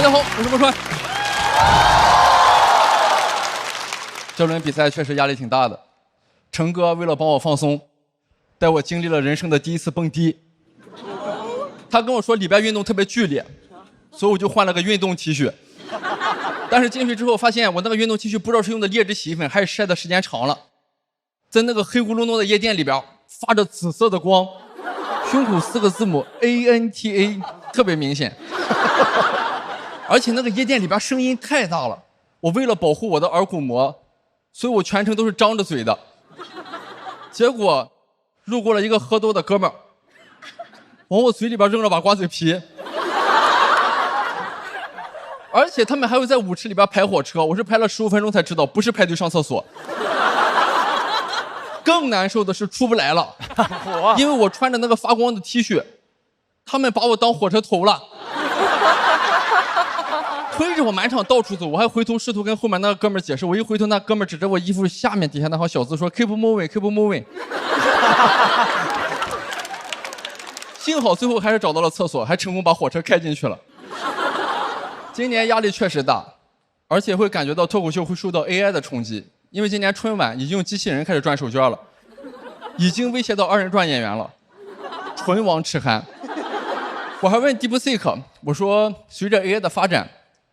家好，我是莫川。这轮比赛确实压力挺大的，成哥为了帮我放松，带我经历了人生的第一次蹦迪。他跟我说里边运动特别剧烈，所以我就换了个运动 T 恤。但是进去之后发现我那个运动 T 恤不知道是用的劣质洗衣粉还是晒的时间长了，在那个黑咕隆咚的夜店里边发着紫色的光，胸口4个字母 ANTA 特别明显。而且那个夜店里边声音太大了，我为了保护我的耳鼓膜，所以我全程都是张着嘴的。结果路过了一个喝多的哥们儿，往我嘴里边扔了把瓜子皮。而且他们还会在舞池里边排火车，我是排了15分钟才知道，不是排队上厕所。更难受的是出不来了，因为我穿着那个发光的 T 恤，他们把我当火车头了，推着我满场到处走，我还回头试图跟后面那个哥们解释，我一回头那哥们指着我衣服下面底下那行小字说 keep moving keep moving。 幸好最后还是找到了厕所，还成功把火车开进去了。今年压力确实大，而且会感觉到脱口秀会受到 AI 的冲击，因为今年春晚已经用机器人开始赚手绢了，已经威胁到2人转演员了，唇亡齿寒。我还问 DeepSeek， 我说随着 AI 的发展，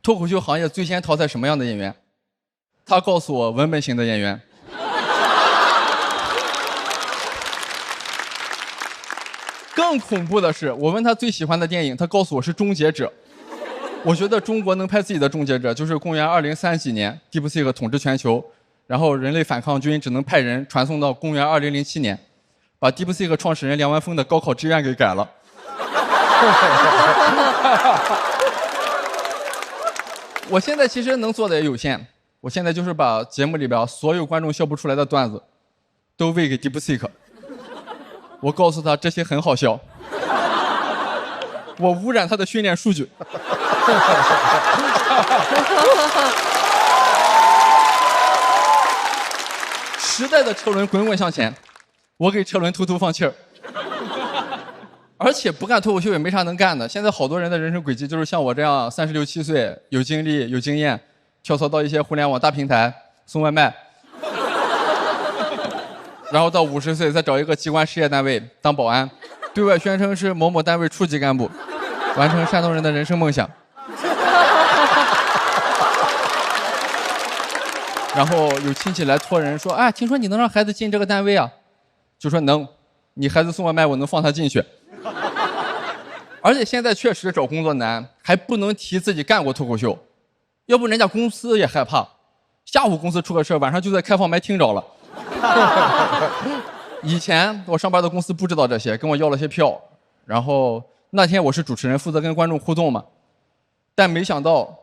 脱口秀行业最先淘汰什么样的演员？他告诉我文本型的演员。更恐怖的是，我问他最喜欢的电影，他告诉我是《终结者》。我觉得中国能拍自己的终结者，就是公元2030几年 ，DeepSeek 统治全球，然后人类反抗军只能派人传送到公元2007年，把 DeepSeek 创始人梁万峰的高考志愿给改了。我现在其实能做的也有限，我现在就是把节目里边所有观众笑不出来的段子，都喂给 DeepSeek。我告诉他这些很好笑，我污染他的训练数据。时代的车轮滚滚向前，我给车轮偷偷放气儿。而且不干脱口秀也没啥能干的，现在好多人的人生轨迹就是像我这样36、7岁，有经历有经验，跳槽到一些互联网大平台送外卖，然后到50岁再找一个机关事业单位当保安，对外宣称是某某单位处级干部，完成山东人的人生梦想。然后有亲戚来托人说，哎，听说你能让孩子进这个单位啊？就说能，你孩子送外卖，我能放他进去。而且现在确实找工作难，还不能提自己干过脱口秀，要不人家公司也害怕，下午公司出个事，晚上就在开放麦听着了。以前我上班的公司不知道这些，跟我要了些票，然后那天我是主持人，负责跟观众互动嘛，但没想到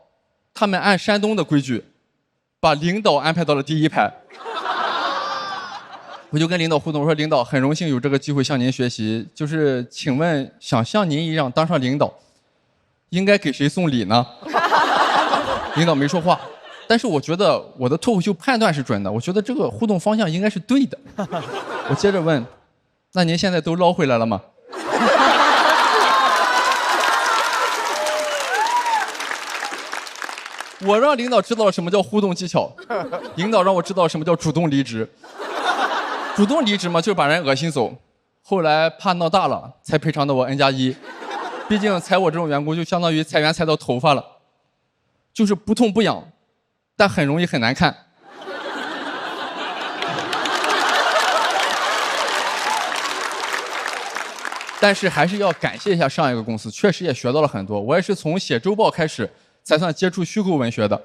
他们按山东的规矩，把领导安排到了第一排。我就跟领导互动，我说领导很荣幸有这个机会向您学习，就是请问想像您一样当上领导，应该给谁送礼呢？领导没说话，但是我觉得我的脱口秀判断是准的，我觉得这个互动方向应该是对的。我接着问，那您现在都捞回来了吗？我让领导知道了什么叫互动技巧，领导让我知道什么叫主动离职。主动离职嘛，就是把人恶心走。后来怕闹大了，才赔偿的我 N+1。毕竟裁我这种员工，就相当于裁员裁到头发了，就是不痛不痒，但很容易很难看。但是还是要感谢一下上一个公司，确实也学到了很多。我也是从写周报开始，才算接触虚构文学的。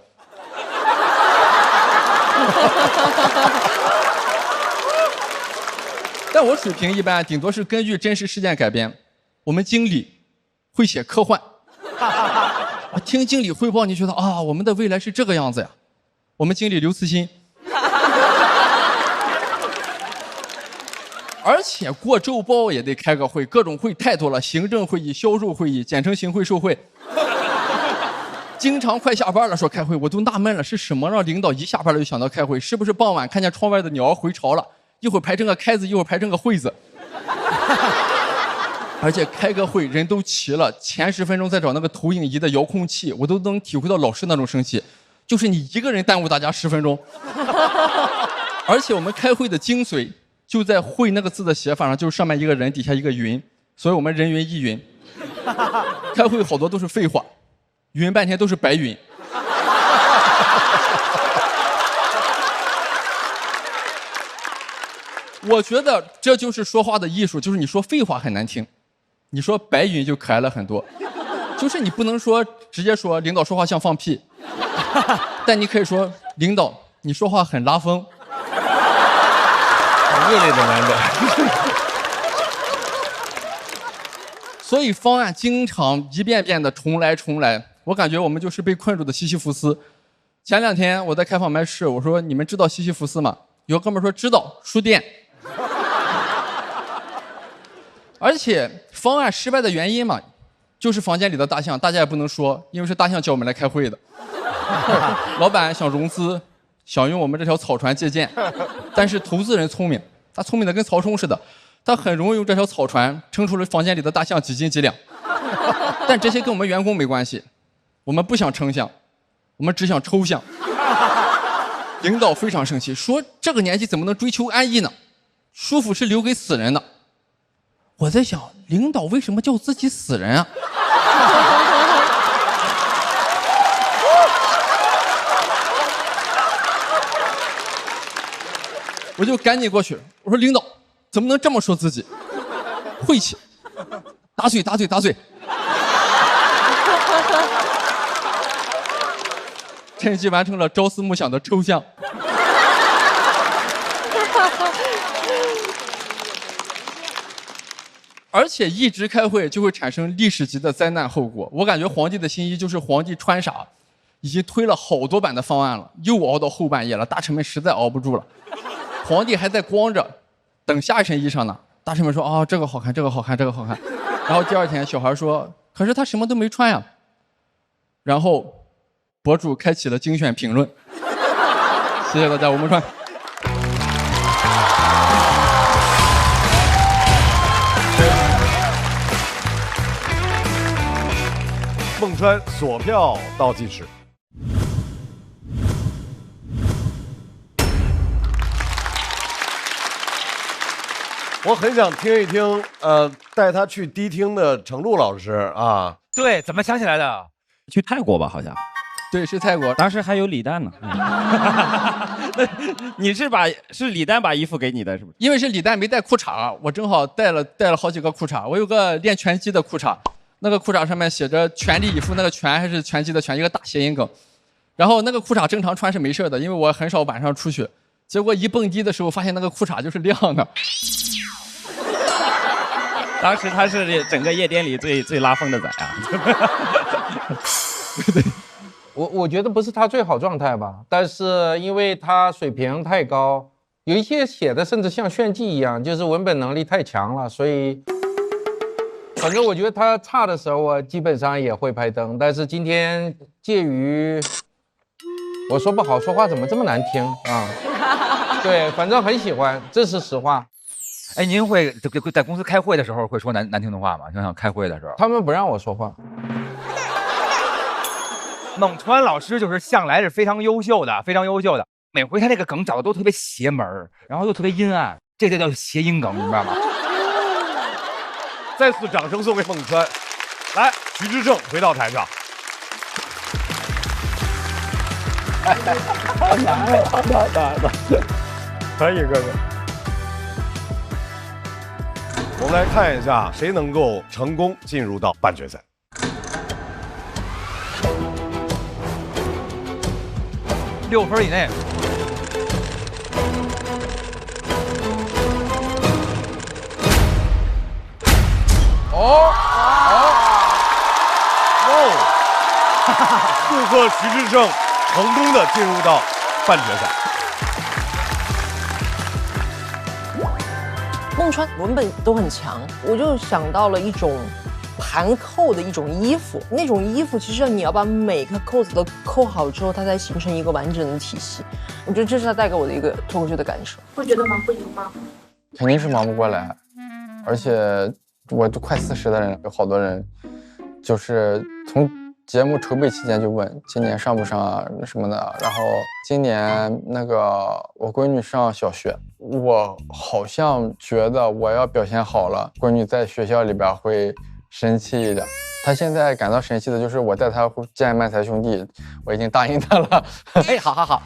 但我水平一般，顶多是根据真实事件改编。我们经理会写科幻，听经理汇报，你觉得啊，我们的未来是这个样子呀？我们经理刘慈欣，而且过周报也得开个会，各种会太多了，行政会议、销售会议，简称行会受会。经常快下班了说开会，我都纳闷了，是什么让领导一下班了就想到开会？是不是傍晚看见窗外的鸟儿回巢了？一会儿排成个开字，一会儿排成个会字。而且开个会人都齐了，前10分钟在找那个投影仪的遥控器，我都能体会到老师那种生气，就是你一个人耽误大家10分钟。而且我们开会的精髓就在会那个字的写法上，就是上面一个人，底下一个云，所以我们人云亦云。开会好多都是废话，云半天都是白云。我觉得这就是说话的艺术，就是你说废话很难听，你说白云就可爱了很多。就是你不能说直接说领导说话像放屁，但你可以说领导你说话很拉风。很恶劣的男的。所以方案经常一遍遍的重来，我感觉我们就是被困住的西西弗斯。前2天我在开放麦室，我说你们知道西西弗斯吗？有个哥们说知道，书店。而且方案失败的原因嘛，就是房间里的大象，大家也不能说，因为是大象叫我们来开会的。老板想融资，想用我们这条草船借鉴，但是投资人聪明，他聪明的跟曹冲似的，他很容易用这条草船称出了房间里的大象几斤几两。但这些跟我们员工没关系，我们不想称象，我们只想抽象。领导非常生气，说这个年纪怎么能追求安逸呢？舒服是留给死人的。我在想，领导为什么叫自己死人啊？我就赶紧过去，我说领导怎么能这么说自己？晦气，打嘴。趁机完成了朝思暮想的抽象。而且一直开会就会产生历史级的灾难后果。我感觉皇帝的新衣就是皇帝穿傻，已经推了好多版的方案了，又熬到后半夜了，大臣们实在熬不住了。皇帝还在光着等下一身衣裳呢，大臣们说啊、这个好看。然后第2天小孩说，可是他什么都没穿呀。然后博主开启了精选评论。谢谢大家，我们穿。孟川锁票倒计时。我很想听一听，带他去迪厅的程璐老师啊。对，怎么想起来的？去泰国吧，好像。对，是泰国，当时还有李诞呢。你是李诞把衣服给你的，是不是？因为是李诞没带裤衩，我正好带了好几个裤衩。我有个练拳击的裤衩，那个裤衩上面写着全力以赴，那个拳还是拳击的拳，一个大谐音梗。然后那个裤衩正常穿是没事的，因为我很少晚上出去。结果一蹦迪的时候，发现那个裤衩就是亮的。当时他是整个夜店里最拉风的仔啊。对。我觉得不是他最好状态吧，但是因为他水平太高，有一些写的甚至像炫技一样，就是文本能力太强了，所以反正我觉得他差的时候，我基本上也会拍灯。但是今天介于我说不好，说话怎么这么难听啊？对，反正很喜欢，这是实话。哎，您会在公司开会的时候会说难听的话吗？想想开会的时候，他们不让我说话。孟川老师就是向来是非常优秀的，每回他这个梗找的都特别邪门，然后又特别阴暗，这叫谐音梗，你知道吗？再次掌声送给孟川。来，徐志胜回到台上。可以，哥哥。我们来看一下谁能够成功进入到半决赛。6分以内。祝贺徐志胜成功的进入到半决赛。孟川文本都很强，我就想到了一种盘扣的一种衣服，那种衣服其实你要把每个扣子都扣好之后，它才形成一个完整的体系。我觉得这是他带给我的一个脱口秀的感受。会觉得忙不赢吗？肯定是忙不过来，而且我都快40的人，有好多人就是从节目筹备期间就问今年上不上啊什么的。然后今年那个我闺女上小学，我好像觉得我要表现好了，闺女在学校里边会生气一点。她现在感到神奇的就是我带她见漫才兄弟，我已经答应她了。哎，好好好，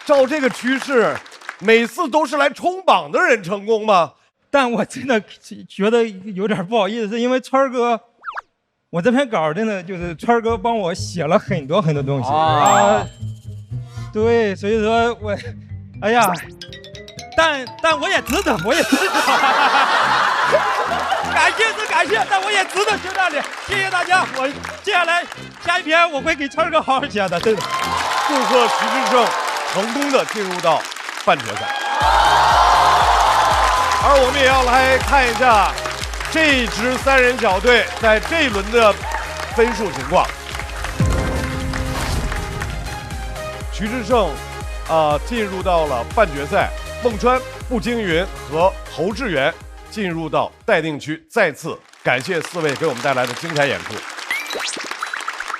照这个趋势，每次都是来冲榜的人成功吗？但我真的觉得有点不好意思，因为川哥，我这篇稿真的就是川哥帮我写了很多很多东西啊，对，所以说我，哎呀，但我也值得，我也值得，感谢是感谢，但我也值得去那里，谢谢大家，我接下来下一篇我会给川哥好好写的，真的。祝贺徐志胜成功的进入到半决赛。而我们也要来看一下这支3人小队在这一轮的分数情况。徐志胜进入到了半决赛，孟川、步惊云和侯志远进入到待定区。再次感谢4位给我们带来的精彩演出。